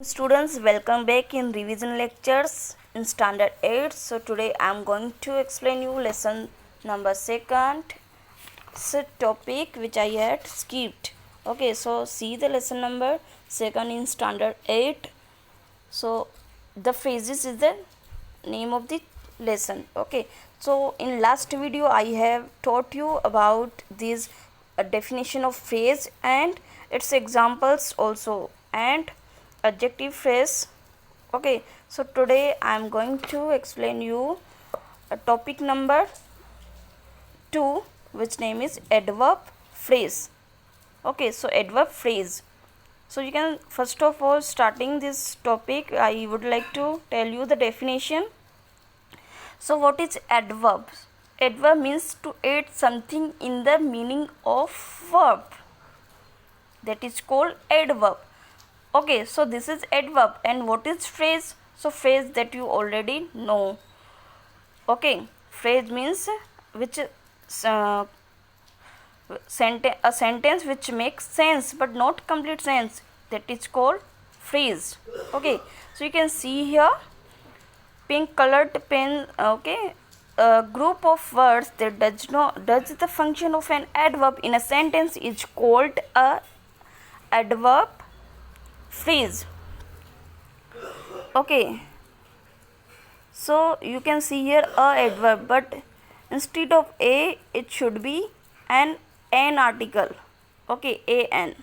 Students, welcome back in revision lectures in standard 8. So today I am going to explain you lesson number 2nd. It's a topic which I had skipped. Okay, so see the lesson number 2nd in standard 8. So the phrases is the name of the lesson. Okay, so in last video I have taught you about this definition of phrase and its examples also, and adjective phrase. Okay, so today I am going to explain you a topic number 2, which name is adverb phrase. Okay, so adverb phrase. So you can first of all, starting this topic, I would like to tell you the definition. So what is adverb? Adverb means to add something in the meaning of verb. That is called adverb. Okay, so this is adverb. And what is phrase? So phrase that you already know. Okay, phrase means which a sentence which makes sense but not complete sense. That is called phrase. Okay, so you can see here pink colored pen. Okay, a group of words that does the function of an adverb in a sentence is called a adverb phrase. Okay, so you can see here a adverb, but instead of a it should be an article. Okay, an.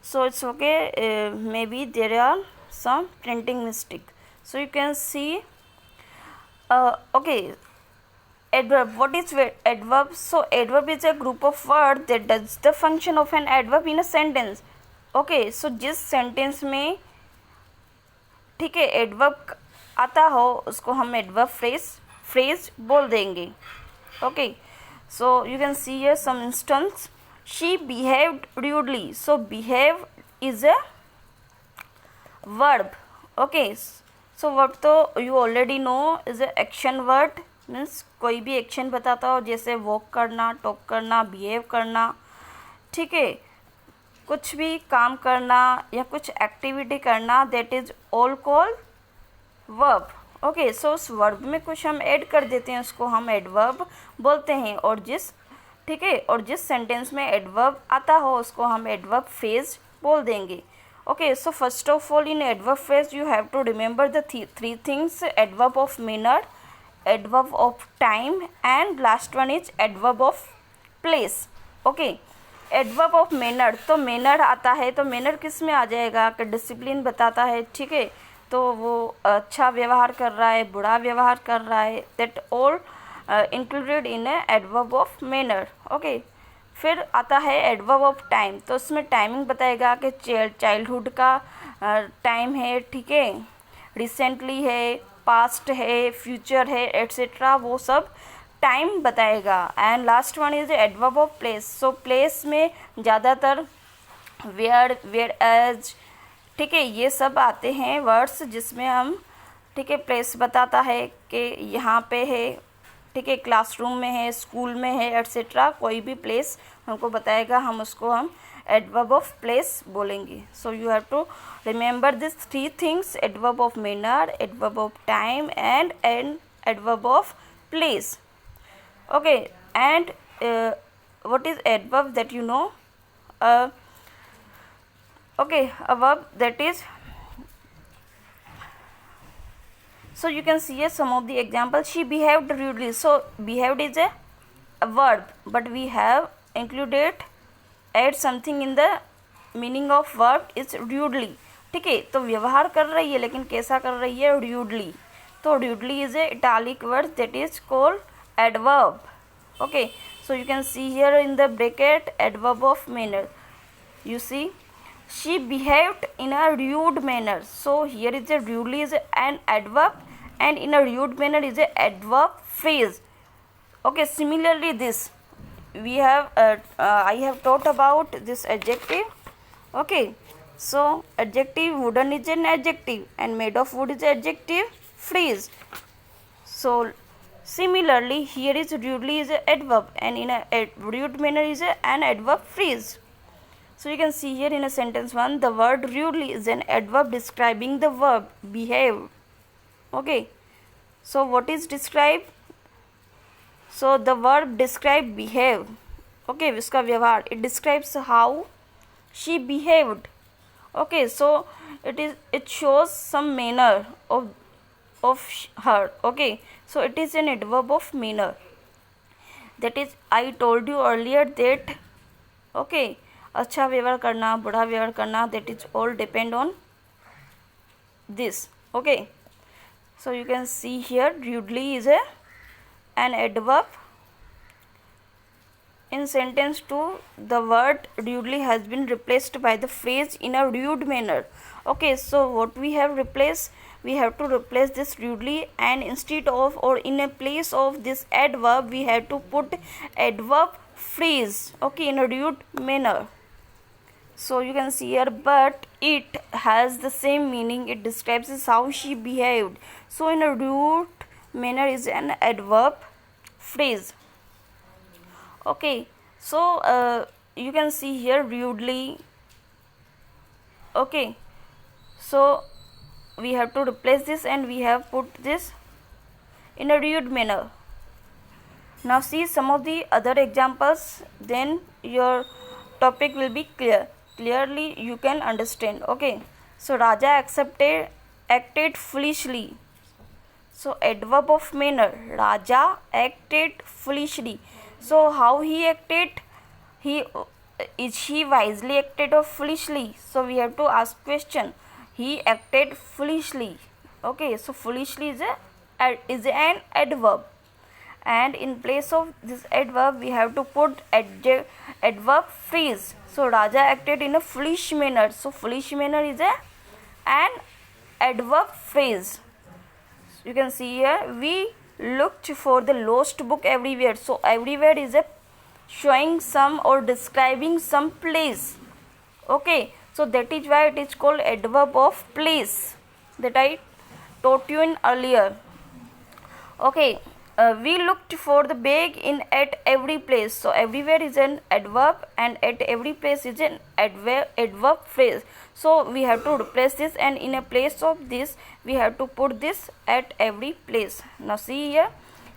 So it's okay, maybe there are some printing mistake. So you can see okay, adverb. What is adverb? So adverb is a group of words that does the function of an adverb in a sentence. Okay, so जिस sentence में ठीक है adverb आता हो उसको हम adverb phrase बोल देंगे. Okay, so you can see here some instance. She behaved rudely. So behave is a verb. Okay, so verb तो you already know is a action word. Means कोई भी एक्शन बताता हो, जैसे वॉक करना, talk करना, बिहेव करना. ठीक है, कुछ भी काम करना या कुछ एक्टिविटी करना, that is all called verb. Okay, so उस वर्ब में कुछ हम ऐड कर देते हैं, उसको हम एडवर्ब बोलते हैं. और ठीक है, और जिस सेंटेंस में एडवर्ब आता हो उसको हम एडवर्ब फ्रेज बोल देंगे. Okay, so first of all in adverb phrase you have to remember the three things. Adverb of manner, adverb of time, and last one is adverb of place. Okay, adverb of manner, तो manner आता है तो manner किस में आ जाएगा कि discipline बताता है. ठीक है, तो वो अच्छा व्यवहार कर रहा है, बुरा व्यवहार कर रहा है, that all included in adverb of manner. Okay, फिर आता है एडवर्ब ऑफ टाइम, तो उसमें टाइमिंग बताएगा कि चाइल्डहुड का टाइम है. ठीक है, रिसेंटली है, पास्ट है, फ्यूचर है, एट्सेट्रा, वो सब टाइम बताएगा. And last one is adverb of place. So place में ज़्यादातर वेयर, वेयर एज, ठीक है, ये सब आते हैं वर्ड्स जिसमें हम, ठीक है, प्लेस बताता है कि यहाँ पे है, ठीक है, क्लासरूम में है, स्कूल में है, एट्सेट्रा. कोई भी प्लेस हमको बताएगा, हम उसको हम एडवर्ब ऑफ प्लेस बोलेंगे. So you have to remember this three things: adverb of manner, adverb of time, and adverb of place. Okay, and what is adverb that you know? Okay, a verb that is, so you can see here some of the examples. She behaved rudely. So behaved is a verb, but we have included, add something in the meaning of verb is rudely. ठीक है, तो व्यवहार कर रही है लेकिन कैसा कर रही है? rudely. तो rudely is a italic word that is called adverb. Okay, so you can see here in the bracket adverb of manner. You see, she behaved in a rude manner. So here is a rudely is an adverb, and in a rude manner is a adverb phrase. Okay, similarly this we have I have taught about this adjective. Okay, so adjective wooden is an adjective, and made of wood is an adjective phrase. So similarly, here is rudely is an adverb, and in a rude manner is an adverb phrase. So you can see here in a sentence 1, the word rudely is an adverb describing the verb behave. Okay, so what is describe? So the verb describe behave. Okay, उसका व्यवहार, it describes how she behaved. Okay, so it shows some manner of her. Okay, so it is an adverb of manner. That is, I told you earlier that okay, अच्छा व्यवहार करना, बुरा व्यवहार करना, that is all depend on this. Okay, so you can see here rudely is an adverb. In sentence 2, the word rudely has been replaced by the phrase in a rude manner. Okay, so what we have replaced? We have to replace this rudely, and instead of or in a place of this adverb, we have to put adverb phrase. Okay, in a rude manner. So you can see here, but it has the same meaning. It describes how she behaved. So in a rude manner is an adverb phrase. Okay, so you can see here rudely. Okay, so we have to replace this and we have put this in a rude manner. Now see some of the other examples, then your topic will be clear. Clearly you can understand. Okay, so Raja acted foolishly. So adverb of manner, Raja acted foolishly. So how he acted? Is he wisely acted or foolishly? So we have to ask question. He acted foolishly. Okay, so foolishly is an adverb, and in place of this adverb we have to put adverb phrase. So Raja acted in a foolish manner. So foolish manner is an adverb phrase. You can see here, we looked for the lost book everywhere. So everywhere is showing some or describing some place. Okay, so that is why it is called adverb of place, that I taught you in earlier. Okay, we looked for the bag in at every place. So everywhere is an adverb and at every place is an adverb phrase. So we have to replace this, and in a place of this we have to put this at every place. Now see here,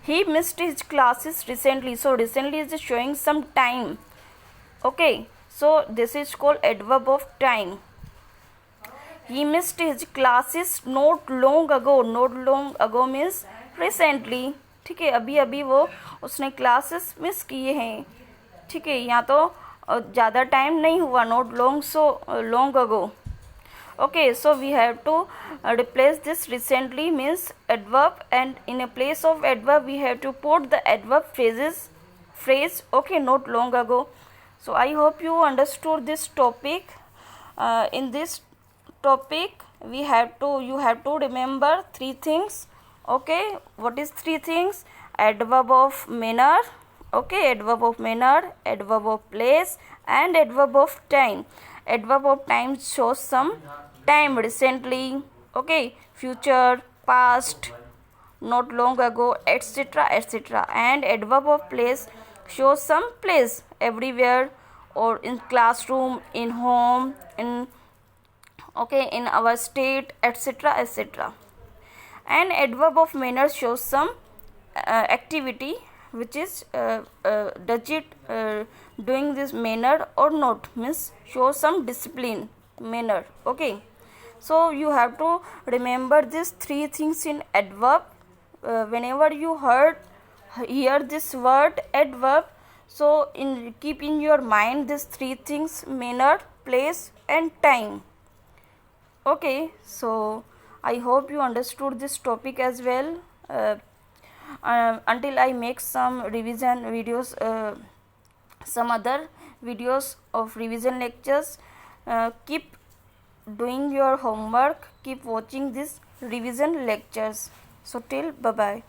he missed his classes recently. So recently is showing some time. Okay, so this is called adverb of time. He missed his classes not long ago. Not long ago means recently. ठीक है, अभी अभी वो उसने classes miss किए हैं. ठीक है, यहाँ तो ज़्यादा टाइम नहीं हुआ. Not long, so long ago. Okay, so we have to replace this recently means adverb, and in a place of adverb we have to put the adverb phrase. Okay, not long ago. So I hope you understood this topic. In this topic you have to remember 3 things. Okay, what is 3 things? Adverb of manner. Okay, adverb of manner, adverb of place, and adverb of time. Adverb of time shows some time, recently. Okay, future, past, not long ago, etc., etc. And adverb of place shows some place, everywhere, or in classroom, in home, in our state, etc., etc. And adverb of manner shows some activity, which is does it doing this manner or not, means show some discipline, manner. Okay, so you have to remember these 3 things in adverb. Whenever you hear this word adverb, so keep in your mind these 3 things: manner, place, and time. Okay, so I hope you understood this topic as well. Until I make some revision videos, some other videos of revision lectures, keep doing your homework, keep watching these revision lectures. So till bye bye.